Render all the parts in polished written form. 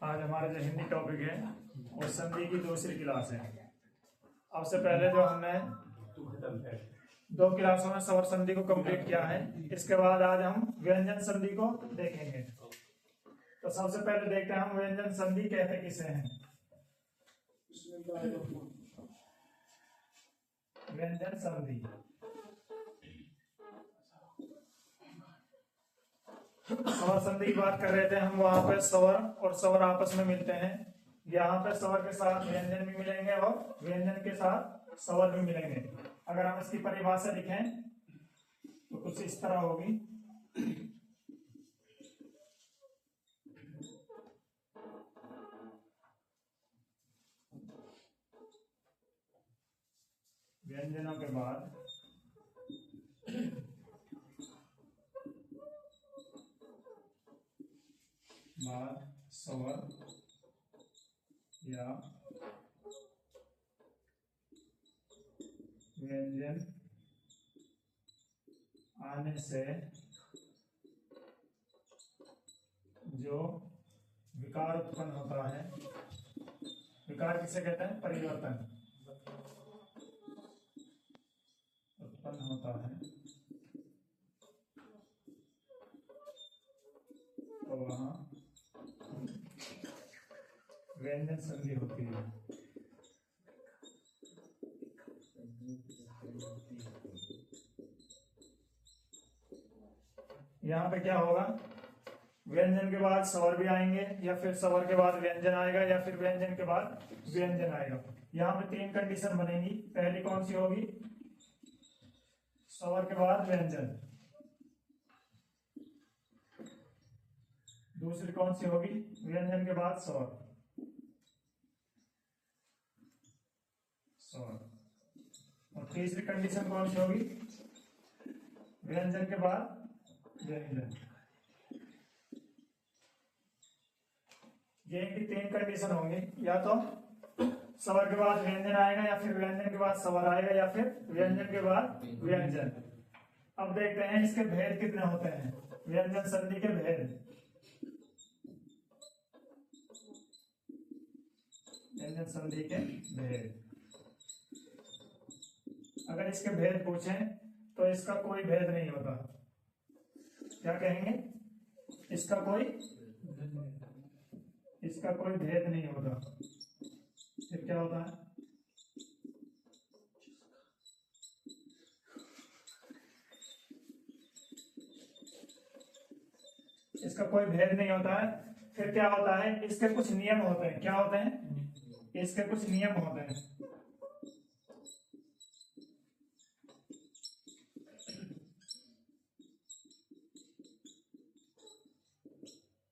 आज हमारा जो हिंदी टॉपिक है वो संधि की दूसरी क्लास है। अब से पहले जो हमने 2 क्लासों में स्वर संधि को कंप्लीट किया है, इसके बाद आज हम व्यंजन संधि को देखेंगे। तो सबसे पहले देखते हैं हम व्यंजन संधि कहते किसे हैं। व्यंजन संधि स्वर संधि की बात कर रहे थे हम। वहां पे स्वर और स्वर आपस में मिलते हैं। यहाँ पे स्वर के साथ व्यंजन भी मिलेंगे और व्यंजन के साथ स्वर भी मिलेंगे। अगर हम इसकी परिभाषा लिखें तो कुछ इस तरह होगी। व्यंजनों के बाद स्वर या व्यंजन आने से जो विकार उत्पन्न होता है। विकार किसे कहते हैं? परिवर्तन उत्पन्न होता है तो वहां व्यंजन संधि होती है। यहाँ पे क्या होगा? व्यंजन के बाद स्वर भी आएंगे, या फिर स्वर के बाद व्यंजन आएगा, या फिर व्यंजन के बाद व्यंजन आएगा। यहाँ पे 3 कंडीशन बनेंगी। पहली कौन सी होगी? स्वर के बाद व्यंजन। दूसरी कौन सी होगी? व्यंजन के बाद स्वर। और तीसरी कंडीशन कौन सी होगी? व्यंजन के बाद व्यंजन। ये इनकी 3 कंडीशन होंगी। या तो स्वर के बाद व्यंजन आएगा, या फिर व्यंजन के बाद स्वर आएगा, या फिर व्यंजन के बाद व्यंजन। अब देखते हैं इसके भेद कितने होते हैं। व्यंजन संधि के भेद। व्यंजन संधि के भेद। अगर इसके भेद पूछें तो इसका कोई भेद नहीं होता। क्या कहेंगे? इसका कोई भेद नहीं होता। फिर क्या होता है? इसका कोई भेद नहीं होता है। फिर क्या होता है? इसके कुछ नियम होते हैं। क्या होते हैं? इसके कुछ नियम होते हैं।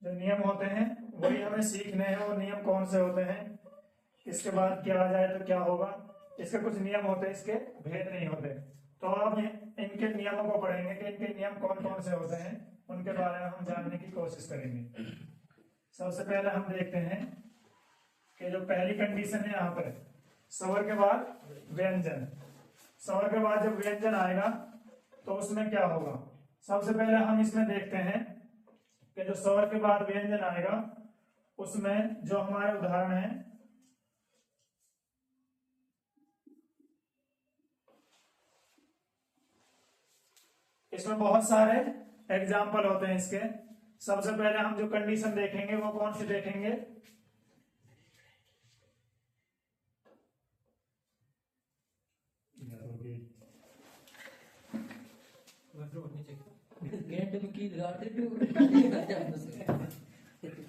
जो नियम होते हैं वही हमें सीखने हैं। वो नियम कौन से होते हैं, इसके बाद क्या आ जाए तो क्या होगा। इसके कुछ नियम होते हैं, इसके भेद नहीं होते। तो अब इनके नियमों को पढ़ेंगे कि इनके नियम कौन कौन से होते हैं, उनके बारे में हम जानने की कोशिश करेंगे। सबसे पहले हम देखते हैं कि जो पहली कंडीशन है यहाँ पर स्वर के बाद व्यंजन। स्वर के बाद जब व्यंजन आएगा तो उसमें क्या होगा? सबसे पहले हम इसमें देखते हैं कि जो स्वर के बाद व्यंजन आएगा उसमें जो हमारे उदाहरण है, इसमें बहुत सारे एग्जाम्पल होते हैं इसके। सबसे पहले हम जो कंडीशन देखेंगे वो कौन सी देखेंगे?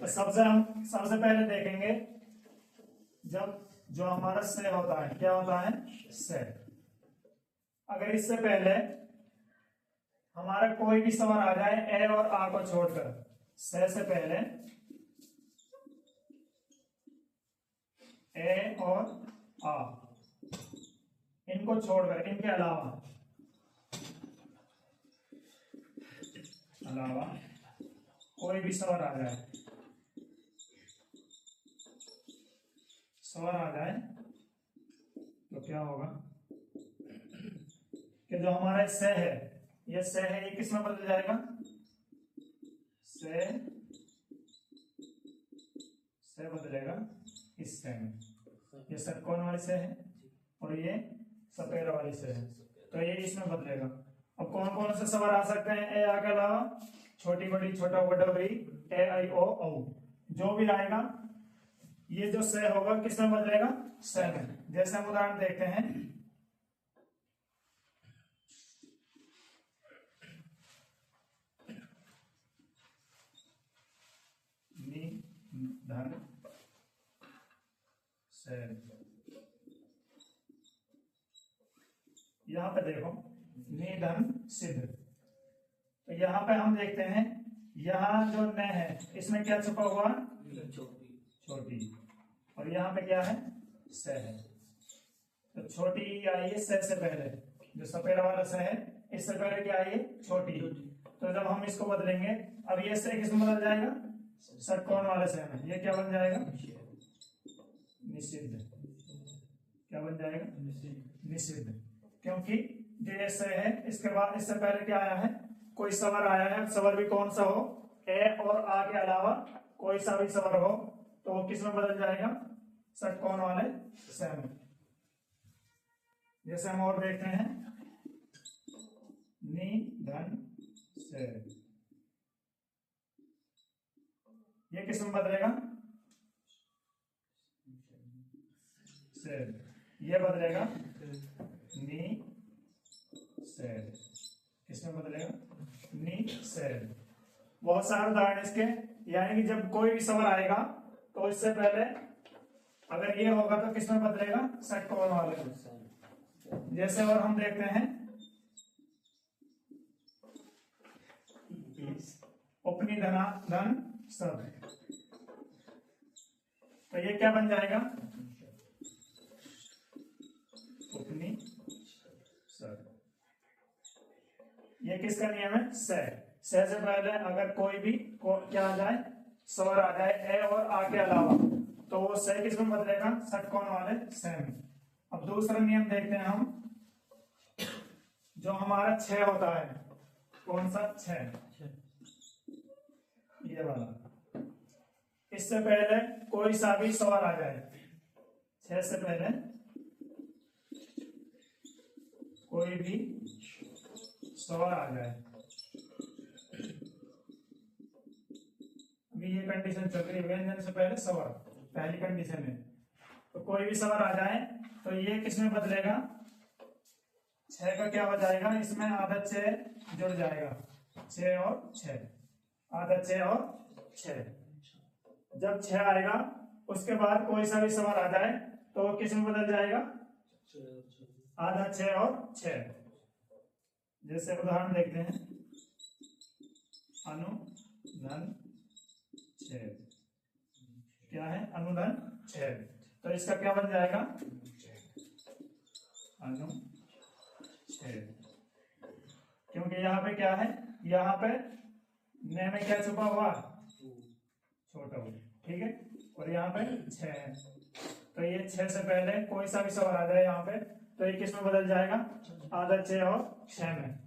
सबसे पहले देखेंगे जब जो हमारा से होता है। क्या होता है? से। अगर इससे पहले हमारा कोई भी स्वर आ जाए ए और आ को छोड़कर, से पहले ए और आ, इनको छोड़कर, इनके अलावा कोई भी स्वर आ जाए, तो क्या होगा कि जो हमारा से है, ये से है, ये किस में बदल जाएगा? से से बदलेगा इस से में। ये षटकोण वाली से है और ये सपेर वाली से है, तो ये इसमें बदलेगा। अब कौन कौन से स्वर आ सकते हैं ए आ के अलावा? छोटी बड़ी छोटा बड़ा बड़ी ए आई ओ औ, जो भी आएगा ये जो से होगा किसमें बदलेगा? से में। जैसे हम उदाहरण देखते हैं, नि धन से। यहां पे देखो निधन सिद्ध, तो यहाँ पे हम देखते हैं यहाँ जो न है इसमें क्या छुपा हुआ? छोटी। और यहाँ पे क्या है? से है। तो छोटी आई है से पहले, जो सपेरा वाला से है इससे पहले क्या आई है? छोटी। तो जब हम इसको बदलेंगे, अब ये से किसमें बदल जाएगा? षटकोण वाले से में। ये क्या बन जाएगा? निषिद्ध। क्या बन जाएगा? निषिद्ध। क्योंकि जो ये से है इसके बाद इससे पहले क्या आया है? कोई स्वर आया है। स्वर भी कौन सा हो? ए और आ के अलावा कोई सा भी स्वर हो तो वो किस में बदल जाएगा? षटकोण वाले से में। जैसे हम और देखते हैं, नि धन से, ये किस में बदलेगा? से। ये बदलेगा नि से। किसमें बदलेगा? नि से। बहुत सारे उदाहरण इसके, यानी कि जब कोई भी स्वर आएगा तो इससे पहले अगर ये होगा तो किसमें बदलेगा? षटकोण वाले। जैसे और हम देखते हैं, उपनी धना धन सब, तो ये क्या बन जाएगा? उपनी सब। ये किसका नियम है? से से पहले अगर कोई भी क्या आ जाए? स्वर आ जाए ए और आ के अलावा, तो वो से किसमें बदलेगा? षटकोण वाले से में। अब दूसरा नियम देखते हैं हम, जो हमारा छह होता है। कौन सा? छह, ये वाला। इससे पहले कोई सा भी स्वर आ जाए, छह से पहले कोई भी स्वर आ जाए। अभी ये कंडीशन चल रही है, व्यंजन से पहले स्वर, पहली कंडीशन है। तो कोई भी स्वर आ जाए तो ये किसमें बदलेगा? छह का क्या हो जाएगा? इसमें आधा छह जुड़ जाएगा, छह और छह, आधा छह और छह। जब छह आएगा उसके बाद कोई सा भी स्वर आ जाए तो वो किसमें बदल जाएगा? आधा छह और छह। जैसे उदाहरण देखते हैं, अनुधन छेद। क्या है? अनुधन छेद। तो इसका क्या बन जाएगा? अनुच्छेद। क्योंकि यहाँ पे क्या है? यहाँ पे न में क्या छुपा हुआ? छोटा हुआ, ठीक है। और यहाँ पे छह है, तो ये छह से पहले कोई सा भी स्वर आ जाए यहाँ पे तो ये किस में बदल जाएगा? आधा छह और छह में।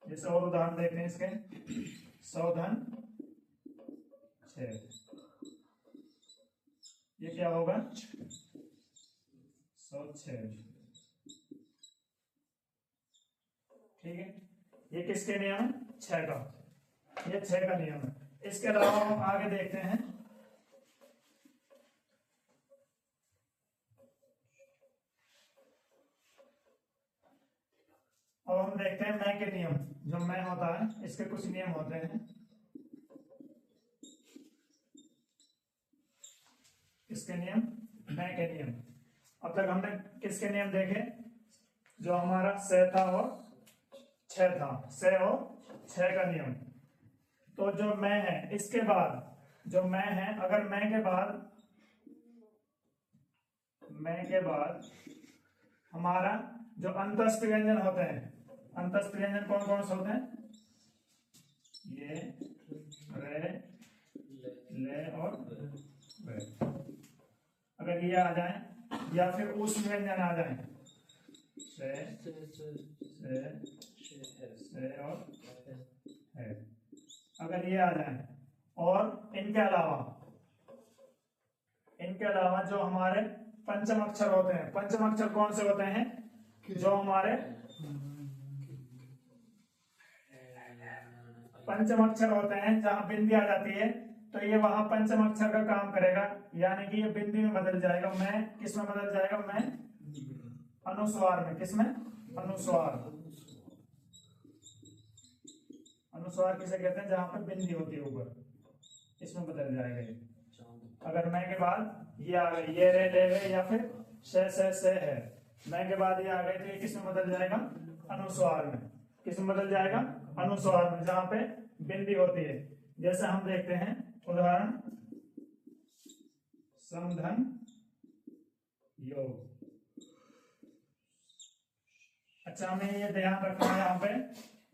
जैसे और उदाहरण देखते हैं इसके, सौधन छह, ये क्या होगा? सौ छह, ठीक है। ये किसके नियम है? छह का, ये छह का नियम है। इसके अलावा हम आगे देखते हैं, अब हम देखते हैं मैं के नियम। जो मैं होता है इसके कुछ नियम होते हैं। इसके नियम, मैं के नियम। अब तक हमने किसके नियम देखे? जो हमारा से था और छह था, से और छह का नियम। तो जो मैं है इसके बाद, जो मैं है, अगर मैं के बाद हमारा जो अंतस्थ व्यंजन होते हैं, अंतस्थ व्यंजन कौन कौन से होते हैं? ये रे, ले और वे। अगर ये आ जाए या फिर उस व्यंजन आ जाए, से और है, अगर ये आ जाए, और इनके अलावा जो हमारे पंचम अक्षर होते हैं, पंचम अक्षर कौन से होते हैं, जो हमारे पंचम अक्षर होते हैं जहां बिंदी आ जाती है, तो ये वहां पंचम अक्षर का काम करेगा, यानी कि ये बिंदी में बदल जाएगा। मैं किस में बदल जाएगा, मैं अनुस्वार में। किस में, अनुस्वार। अनुस्वार किसे कहते हैं, जहां पर बिंदी होती है ऊपर, इसमें बदल जाएगा ये। अगर मैं के बाद ये आ गई, ये रे ले रे या फिर से है, मैं के बाद ये आ गई, तो ये किस में बदल जाएगा, अनुस्वार में। किस में बदल जाएगा, अनुस्वार में, जहां पे बिंदी होती है। जैसे हम देखते हैं उदाहरण, समधन योग। अच्छा, हमें ये ध्यान रखना है यहाँ पे,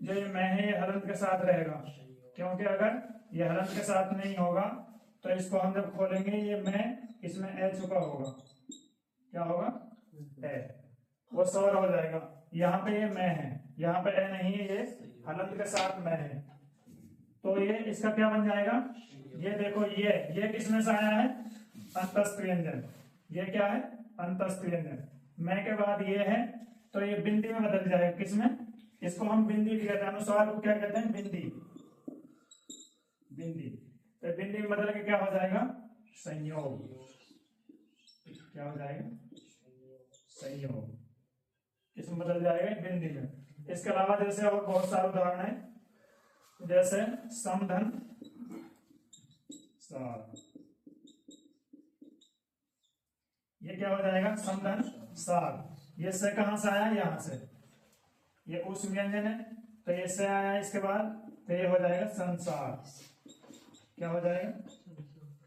जो ये मैं है ये हलंत के साथ रहेगा, क्योंकि अगर ये हलंत के साथ नहीं होगा तो इसको हम जब खोलेंगे, ये मैं इसमें ए छुपा होगा, क्या होगा, ए, वो स्वर हो जाएगा। यहाँ पे ये मैं है, यहाँ पे ए नहीं है, ये हलंत के साथ मैं है, तो ये इसका क्या बन जाएगा, ये देखो, ये किसमें से आया है, अंतस्थ व्यंजन। ये क्या है, अंतस्थ व्यंजन। मैं के बाद ये है, तो ये बिंदी में बदल जाएगा। किसमें, इसको हम बिंदी भी कहते हैं, अनुस्वार को क्या कहते हैं, बिंदी। बिंदी, तो बिंदी में बदल के क्या हो जाएगा, संयोग। क्या हो जाएगा, संयोग। इसमें बदल जाएगा बिंदी में। इसके अलावा जैसे और बहुत सारे उदाहरण है, जैसे समधन सार, ये क्या हो जाएगा, समधन सार। ये से कहां से आया, यहां से, ये उस व्यंजन है, तो ये से आया, इसके बाद तो ये हो जाएगा संसार। क्या हो जाएगा,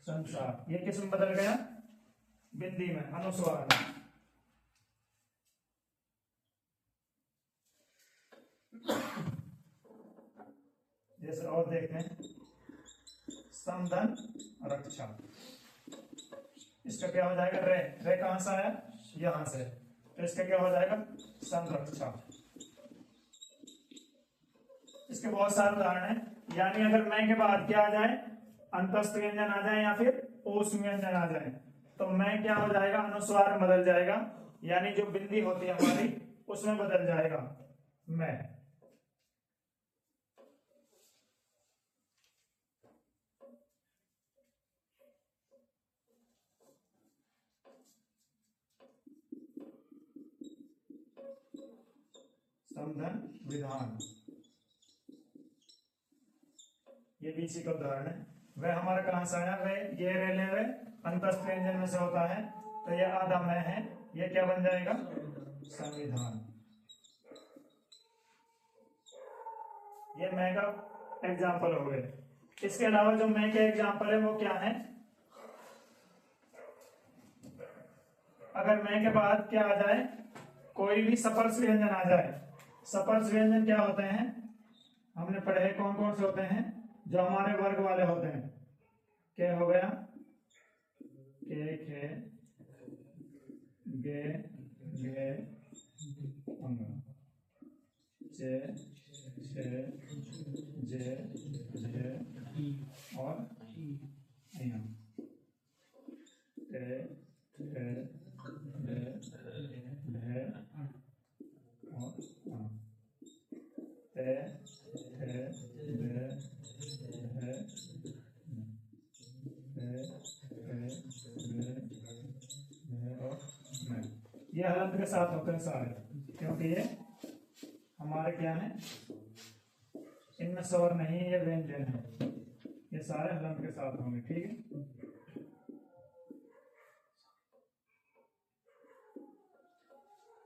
संसार। ये किस में बदल गया, बिंदी में, अनुस्वार में। जैसे और देखते हैं, समधन रक्षा, इसका क्या हो जाएगा, रे, रे कहां से आया, यहां से, तो इसका क्या हो जाएगा, संरक्षा। इसके बहुत सारे उदाहरण हैं, यानी अगर मैं के बाद क्या आ जाए, अंतस्थ व्यंजन आ जाए या फिर ओस व्यंजन आ जाए, तो मैं क्या हो जाएगा, अनुस्वार में बदल जाएगा, यानी जो बिंदी होती है हमारी उसमें बदल जाएगा मैं। समधन विधान, ये भी इसी का उदाहरण है। वह हमारा कहां से आया, वह ये रे ले रे अंतस्थ व्यंजन में से होता है, तो ये आधा मैं है, ये क्या बन जाएगा, संविधान। ये मैं का एग्जाम्पल हो गए। इसके अलावा जो मैं के एग्जाम्पल है वो क्या है, अगर मैं के बाद क्या आ जाए, कोई भी सपर्श व्यंजन आ जाए। सपर्श व्यंजन क्या होते हैं, हमने पढ़े हैं, कौन कौन से होते हैं, जो हमारे वर्ग वाले होते हैं। क्या हो गया, के खे गे घे अंग, चे छे जे झे और अयं, ते थे ढे ढे और ते थे ढे ढे और मैं। ये हलंत के साथ होते हैं सारे, क्योंकि ये हमारे क्या है, इनमें स्वर नहीं है, ये व्यंजन है, ये सारे हलंत के साथ होंगे। ठीक है,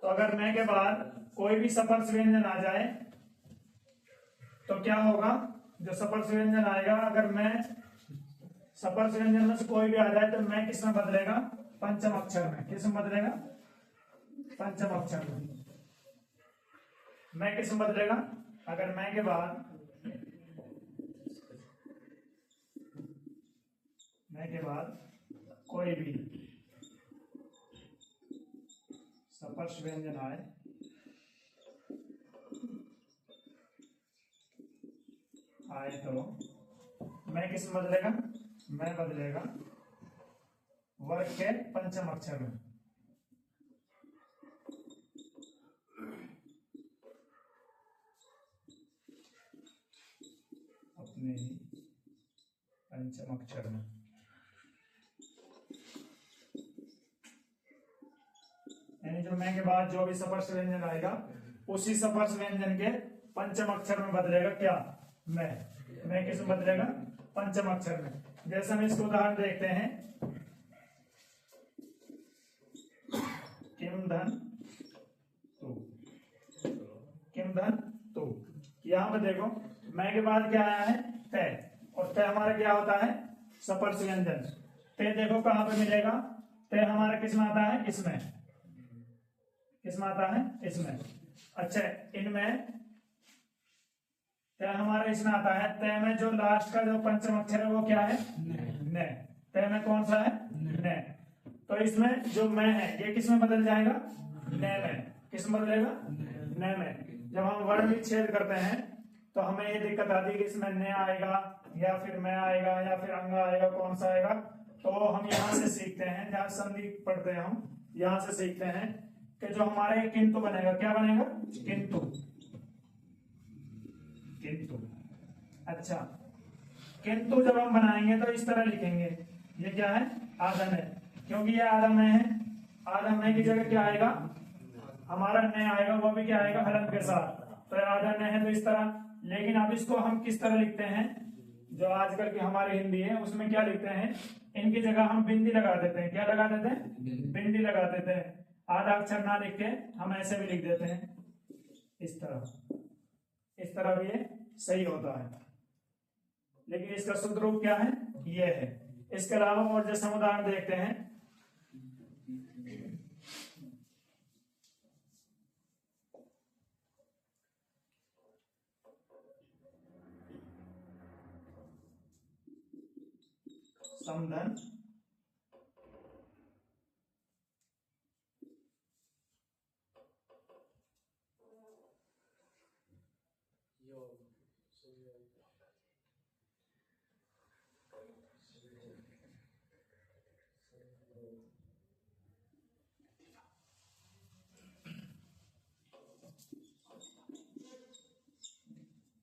तो अगर मैं के बाद कोई भी सपर्श व्यंजन आ जाए तो क्या होगा, जो सपर्श व्यंजन आएगा, अगर मैं सपर्श व्यंजन में से कोई भी आ जाए तो मैं किस में बदलेगा, पंचम अक्षर में। किस में बदलेगा, पंचम अक्षर में। मैं किस में बदलेगा, अगर मैं के बाद कोई भी सपर्श व्यंजन आए तो मैं किस में बदलेगा, मैं बदलेगा वर्ग के पंचम अक्षर में। अपने ही पंचम अक्षर में। यानी जो मैं के बाद जो भी सपर्श व्यंजन आएगा उसी सपर्श व्यंजन के पंचम अक्षर में बदलेगा क्या, मैं किस में बदलेगा, पंचम अक्षर में। जैसे हम इसको उदाहरण देखते हैं, किम धन तू, किम धन तू। यहां पर देखो मैं के बाद क्या आया है, तय, और तय हमारा क्या होता है, सपर्श व्यंजन। तय देखो कहां पे मिलेगा, तय हमारा किस में आता है, इसमें, किस में आता है, इसमें। अच्छा, इनमें तय हमारा इसमें आता है, तय में जो लास्ट का जो पंचम अक्षर है वो क्या है, न। तय में कौन सा है, न। तो इसमें जो मैं है ये किस में बदल जाएगा, न में। किस में बदलेगा, न में। जब हम वर्ण विच्छेद करते हैं तो हमें ये दिक्कत आती है कि इसमें न आएगा या फिर मैं आएगा या फिर अंग आएगा, कौन सा आएगा। तो हम यहाँ से सीखते हैं, जहाँ संधि पढ़ते हैं हम यहाँ से सीखते हैं कि जो हमारे किंतु बनेगा, क्या बनेगा, किंतु, किंतु। अच्छा, किंतु जब हम बनाएंगे तो इस तरह लिखेंगे, ये क्या है, आदम है, क्योंकि ये आदम है। आदम है की जगह क्या आएगा, हमारा न आएगा, वो भी क्या आएगा, हलन के साथ। तो आदम है तो इस तरह। लेकिन अब इसको हम किस तरह लिखते हैं, जो आजकल की हमारी हिंदी है उसमें क्या लिखते हैं, इनकी जगह हम बिंदी लगा देते हैं। क्या लगा देते हैं, बिंदी लगा देते हैं। आधा अक्षर ना लिख के हम ऐसे भी लिख देते हैं, इस तरह। इस तरह भी ये सही होता है, लेकिन इसका शुद्ध रूप क्या है, ये है। इसके अलावा और जैसे हम उदाहरण देखते हैं, समधन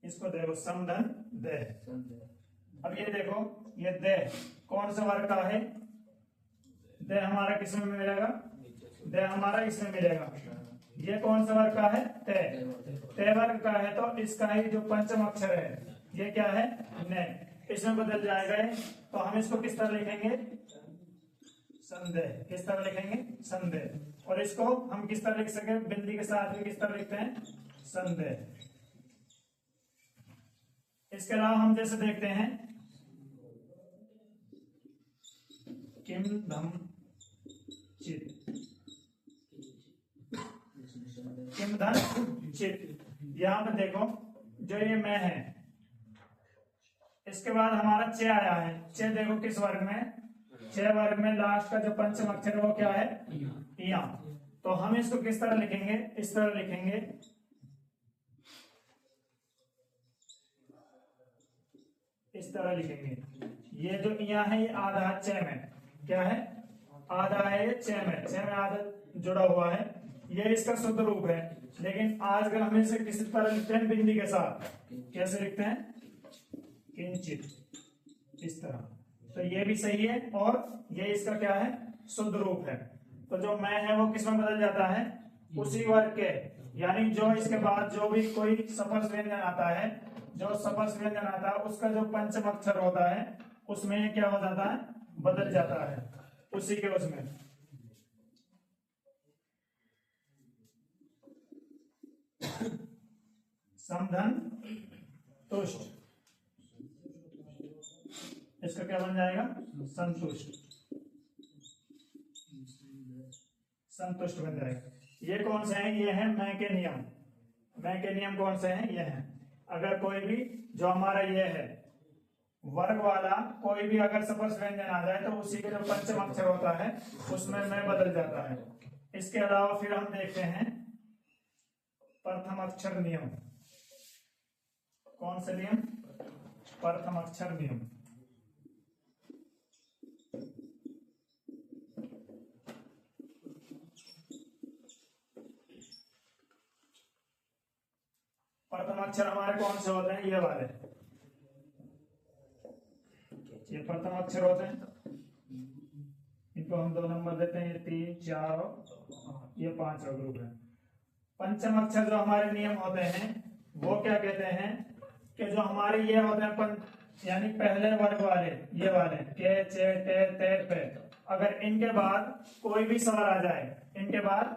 इसको देखो, समधन दे। अब ये देखो, ये दे कौन सा वर्ग का है, दे हमारा किस में मिलेगा, दे हमारा इसमें मिलेगा। ये कौन सा वर्ग का है, तय, तय वर्ग का है। तो इसका ही जो पंचम अक्षर है ये क्या है, ने, इसमें बदल जाएगा। तो हम इसको किस तरह लिखेंगे, संदेह। किस तरह लिखेंगे, संदेह। और इसको हम किस तरह लिख सके, बिंदी के साथ भी किस तरह लिखते हैं, संदेह। इसके अलावा हम जैसे देखते हैं, किम धम चित, किम धन चित। यहां पर देखो जो ये मैं है, इसके बाद हमारा चे आया है। चे देखो किस वर्ग में, चे वर्ग में लास्ट का जो पंचम अक्षर है वो क्या है, या। तो हम इसको किस तरह लिखेंगे, इस तरह लिखेंगे, इस तरह लिखेंगे। ये जो इया है ये आधा है चे में, क्या है, आधा है ये चे में आधा जुड़ा हुआ है। ये इसका शुद्ध रूप है। लेकिन आजकल हम इसे किस तरह लिखते हैं, बिंदी के साथ। कैसे लिखते हैं, किंचित, इस तरह। तो ये भी सही है और ये इसका क्या है, शुद्ध रूप है। तो जो मैं है वो किस में बदल जाता है, उसी वर्ग के, यानी जो इसके बाद जो भी कोई सपर्श व्यंजन आता है, जो सपर्श व्यंजन आता है उसका जो पंचम अक्षर होता है उसमें क्या हो जाता है, बदल जाता है उसी के उसमें। समधन तुष्ट, इसका क्या बन जाएगा, संतुष्ट, संतुष्ट बन जाएगा। ये कौन से हैं, ये है मैं के नियम। मैं के नियम कौन से हैं, ये हैं। अगर कोई भी जो हमारा ये है वर्ग वाला कोई भी अगर सपर्श व्यंजन आ जाए तो उसी के जो पंचम अक्षर होता है उसमें मैं बदल जाता है। इसके अलावा फिर हम देखते हैं प्रथम अक्षर नियम। कौन सा नियम, प्रथम अक्षर नियम। प्रथम अक्षर हमारे कौन से होते हैं? ये वाले, ये प्रथम अक्षर होते हैं। इनको हम 2 नंबर देते हैं, ये 3, 4 और ये 5वां ग्रुप है। पंचम अक्षर जो हमारे नियम होते हैं वो क्या कहते हैं कि जो हमारे ये होते हैं यानी पहले वर्ग वाले, ये वाले के, चे, टे, ते, पे, अगर इनके बाद कोई भी स्वर आ जाए, इनके बाद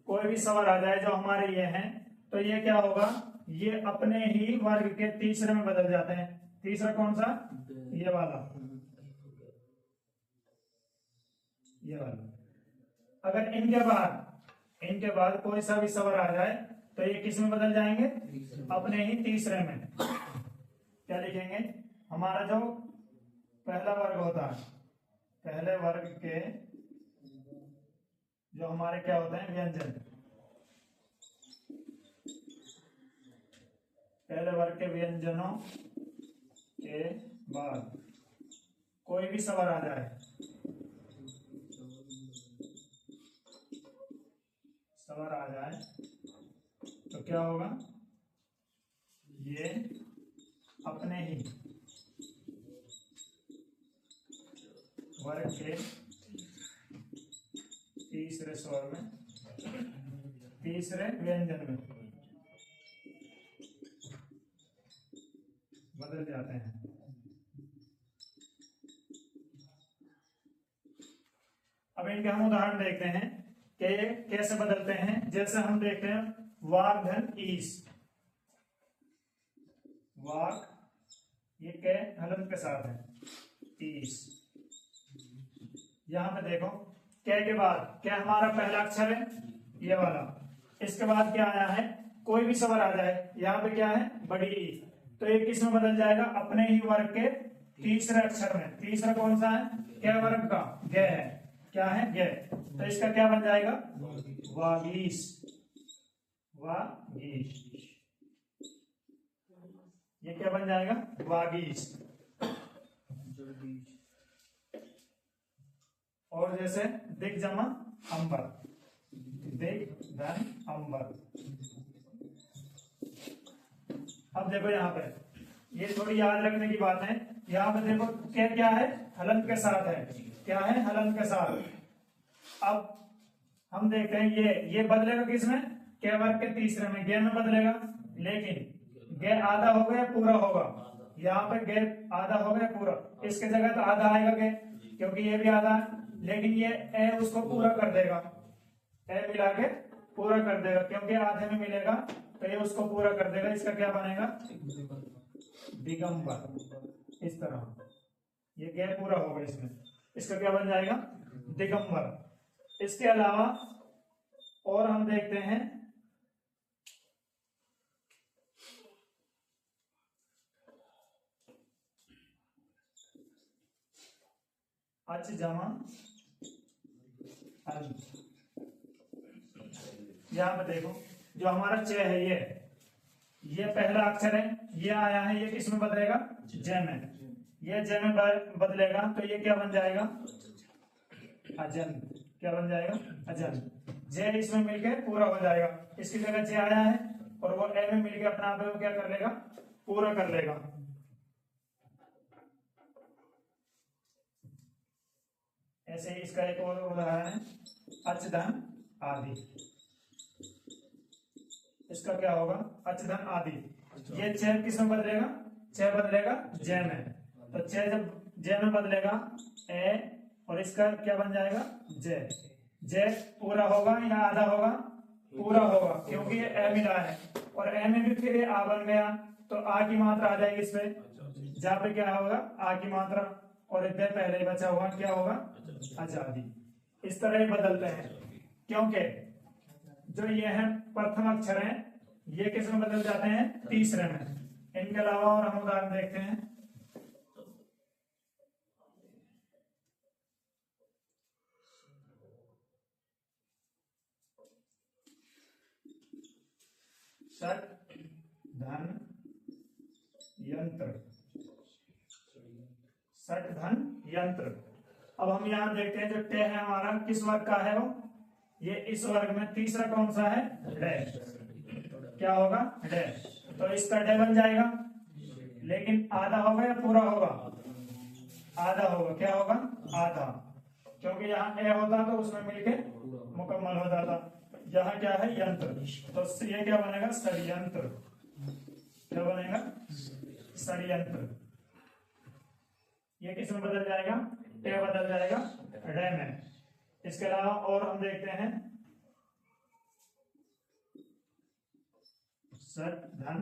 कोई भी स्वर आ जाए जो हमारे ये हैं, तो ये क्या होगा? ये अपने ही वर्ग के तीसरे में बदल जाते हैं। तीसरा कौन सा? ये वाला, ये वाला। अगर इनके बाद कोई सा भी स्वर आ जाए तो ये किस में बदल जाएंगे? अपने ही तीसरे में। क्या लिखेंगे? हमारा जो पहला वर्ग होता है, पहले वर्ग के जो हमारे क्या होते हैं? व्यंजन। पहले वर्ग के व्यंजनों के बाद कोई भी स्वर आ जाए, स्वर आ जाए तो क्या होगा? ये अपने ही वर्ग के तीसरे स्वर में, तीसरे व्यंजन में बदल जाते हैं। अब इनके हम उदाहरण देखते हैं कि ये कैसे बदलते हैं। जैसे हम देखते हैं वाक धन ईस, वाक ये के हलंत के साथ है, ईस। यहां पे देखो के के बाद क्या हमारा पहला अक्षर है? ये वाला। इसके बाद क्या आया है? कोई भी स्वर आ जाए, यहाँ पे क्या है? बड़ी ई, तो ये किस में बदल जाएगा? अपने ही वर्ग के तीसरे अक्षर में। तीसरा कौन सा है? क्या वर्ग का? गे है। क्या है? गे। तो इसका क्या बन जाएगा? वागीश, वागीश। ये क्या बन जाएगा? वागीश। और जैसे दिग जमा अंबर, दिग धन अंबर। अब देखो यहाँ पे, ये थोड़ी याद रखने की बात है। यहाँ पे देखो क्या है? हलंत के साथ है। क्या है? हलंत के साथ। अब हम देखते हैं ये बदलेगा किसमें? के वर्ग के तीसरे में, गे में बदलेगा। लेकिन गे आधा हो गया, पूरा होगा। यहाँ पे गे आधा हो गया, पूरा। इसके जगह तो आधा आएगा गे, क्योंकि ये भी आधा है। लेकिन ये ए उसको पूरा कर देगा, ए मिला के पूरा कर देगा, क्योंकि आधे में मिलेगा तो ये उसको पूरा कर देगा। इसका क्या बनेगा? दिगंबर। इस तरह ये गे पूरा होगा इसमें, इसका क्या बन जाएगा? दिगंबर। इसके अलावा और हम देखते हैं अच जमा अल। यहां पे देखो जो हमारा च है, ये पहला अक्षर है, ये आया है, ये किस में बदलेगा? ज में। ये ज में बदलेगा तो ये क्या बन जाएगा? अजन। क्या बन जाएगा? अजन। ज इसमें मिलके पूरा हो जाएगा। इसकी जगह ज आया है और वो ए में मिलके अपना आप क्या कर लेगा? पूरा कर लेगा। ऐसे ही इसका एक और उदाहरण है अचधन आदि। इसका क्या होगा? अचधन आदि। ये च किस में बदलेगा? च बदलेगा ज में। तो च जब ज में बदलेगा ए, और इसका क्या बन जाएगा? ज। ज पूरा होगा या आधा होगा? पूरा होगा, क्योंकि ये ए मिला है। और ए में भी फिर ये आ बन गया, तो आ की मात्रा आ जाएगी इस पे। जहां पे क्या होगा? आ की मात्रा, और इतने पहले बचा हुआ क्या होगा? आजादी। इस तरह ही बदलते हैं, क्योंकि जो ये है प्रथम अक्षर हैं, ये किस में बदल जाते हैं? तीसरे में। इनके अलावा और हम उदाहरण देखते हैं। षट धन यंत्र, षट धन यंत्र। अब हम यहां देखते हैं जो टे है हमारा किस वर्ग का है? वो ये इस वर्ग में तीसरा कौन सा है? डैश। क्या होगा? डैश। तो इसका डे बन जाएगा, लेकिन आधा होगा या पूरा होगा? आधा होगा। क्या होगा? आधा, क्योंकि यहाँ ए होता तो उसमें मिलके मुकम्मल हो जाता। यहाँ क्या है? यंत्र, तो ये क्या बनेगा? षड्यंत्र। क्या बनेगा? षड्यंत्र। ये किस में बदल जाएगा? ए बदल जाएगा डे में। इसके अलावा और हम देखते हैं सत धन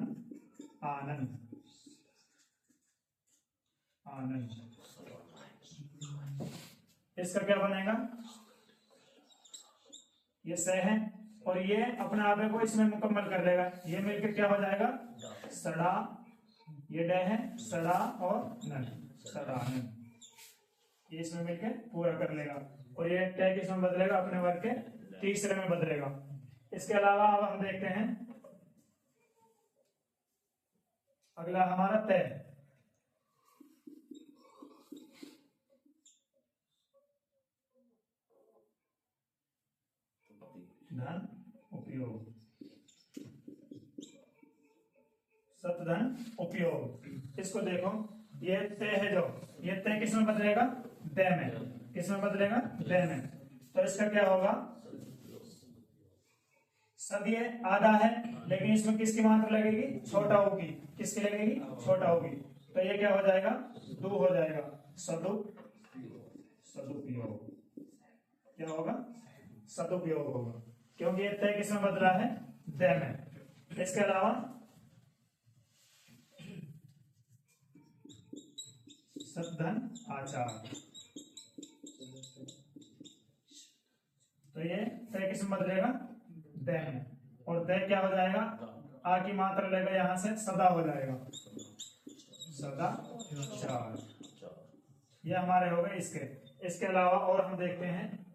आनंद। आनंद, इसका क्या बनेगा? ये स है और ये अपने आप को इसमें मुकम्मल कर लेगा। ये मिलकर क्या हो जाएगा? सड़ा। ये डे है, सड़ा और नन, सड़ानन। ये इसमें मिलकर पूरा कर लेगा। और ये टै किसमें बदलेगा? अपने वर्ग के तीसरे में बदलेगा। इसके अलावा अब हम देखते हैं अगला हमारा तय। धन उपयोग, सतधन उपयोग। इसको देखो, ये तय है जो, ये तय किसमें बदलेगा? दे में। किसमें बदलेगा? दे में। तो इसका क्या होगा? सब ये आधा है, लेकिन इसमें किसकी मात्रा लगेगी? छोटा होगी। किसकी लगेगी? छोटा होगी। तो ये क्या हो जाएगा? दो हो जाएगा, सदुपयोग। क्या होगा? सदुपयोग होगा, क्योंकि ये तय किसमें बदला है? दे में। इसके अलावा सतधन आचार, तो ये तय किसमें बदलेगा? दे में। और दे क्या हो जाएगा? आ की मात्रा लेगा यहां से, सदा हो जाएगा, सदा चार। ये हमारे हो गए इसके। इसके अलावा और हम देखते हैं,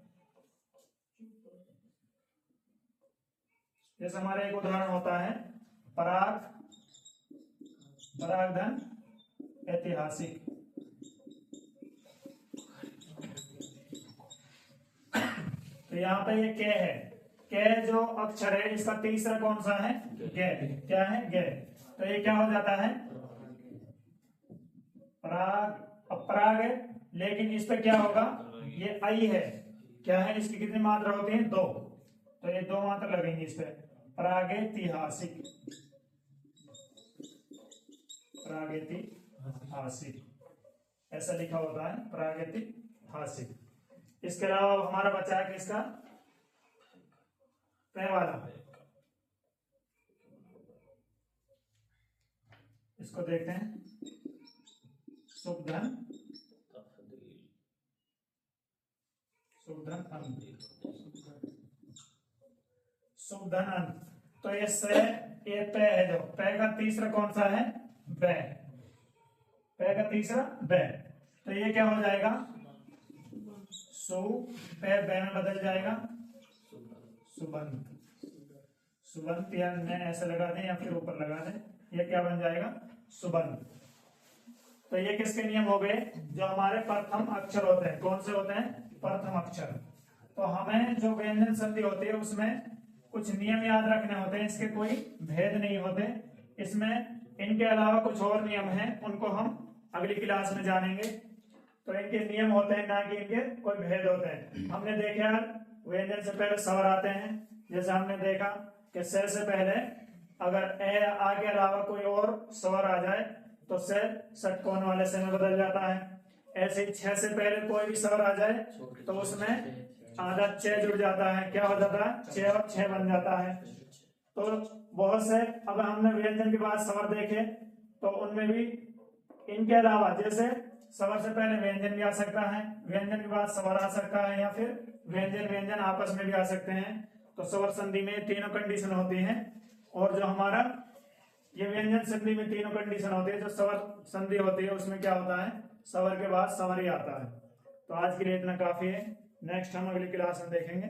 जैसे हमारा एक उदाहरण होता है पराग, परागधन ऐतिहासिक। तो यहाँ पे ये के है, के जो अक्षर है इसका तीसरा कौन सा है? गे। क्या है? गे। तो ये क्या हो जाता है? पराग। अपराग है, लेकिन इस पे क्या होगा? ये आई है। क्या है? इसकी कितनी मात्रा होती है? दो। तो ये दो मात्रा लगेंगी इस पे। प्रागैतिहासिक, प्रागैतिहासिक ऐसा लिखा होता है, प्रागैतिहासिक। इसके अलावा हमारा बचा है किसका? तय वाला। इसको देखते हैं, शुभधन, शुभधन अंत, शुभधन अंत। तो ये से, ये पे है जो, पे का तीसरा कौन सा है? बे। पे का तीसरा बे। तो ये क्या हो जाएगा? सु पे बे में बदल जाएगा, सुबंत। सुबंत या न ऐसे लगा दें या फिर ऊपर लगा दें, ये क्या बन जाएगा? सुबंत। तो ये किसके नियम हो गए? जो हमारे प्रथम अक्षर होते हैं। कौन से होते हैं? प्रथम अक्षर। तो हमें जो व्यंजन संधि होती है उसमें कुछ नियम याद रखने होते हैं, इसके कोई भेद नहीं होते इसमें। इनके अलावा कुछ और नियम हैं, उनको हम अगली क्लास में जानेंगे। तो इनके नियम होते हैं, ना कि इनके कोई भेद होते हैं। हमने देखा व्यंजन से पहले स्वर आते हैं, जैसे हमने देखा कि से पहले अगर ए आ के अलावा कोई और स्वर आ जाए तो से षटकोण वाले से में बदल जाता है। ऐसे ही छह से पहले कोई भी स्वर आ जाए तो उसमें आधा छह जुड़ जाता है। क्या हो जाता है? छह और छह बन जाता है। तो बहुत से, अब हमने व्यंजन के बाद स्वर देखे तो उनमें भी इनके अलावा, जैसे स्वर से पहले व्यंजन भी आ सकता है, व्यंजन के बाद स्वर आ सकता है, या फिर व्यंजन व्यंजन आपस में भी आ सकते हैं। तो स्वर संधि में तीनों कंडीशन होती हैं। और जो हमारा ये व्यंजन संधि में तीनों कंडीशन होती है। जो स्वर संधि होती है उसमें क्या होता है? स्वर के बाद स्वर ही आता है। तो आज के लिए इतना काफी है। नेक्स्ट हम अगली क्लास में देखेंगे।